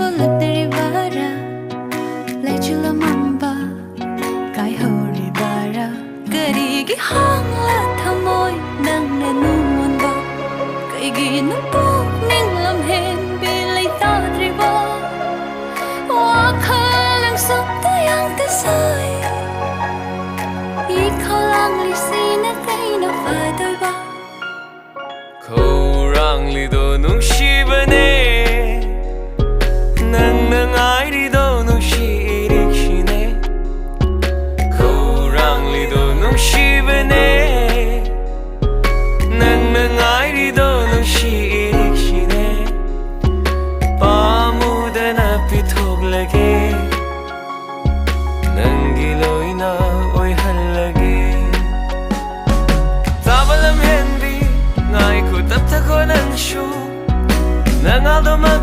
voluptuary Lechula mamba Kai hori bara Kari gi hong la thamoy Nang na numon ba Kai gi na po Ning lam hen Bi lay ta tribo Wa kha lang suk ta yang ta sai I khao lang li si na kai na fa doi ba Khâu rang li do nung shi bane Nang nang ai đi do nung shi irik shi ne Khâu rang li do nung shi bane Nang nang ai đi do nung shi irik shi ne Pa mu da na pithog lage Nang giloi na oi hal lage Tabalam hen bi ngai ko tap ta ko nan shu Nang aldo mag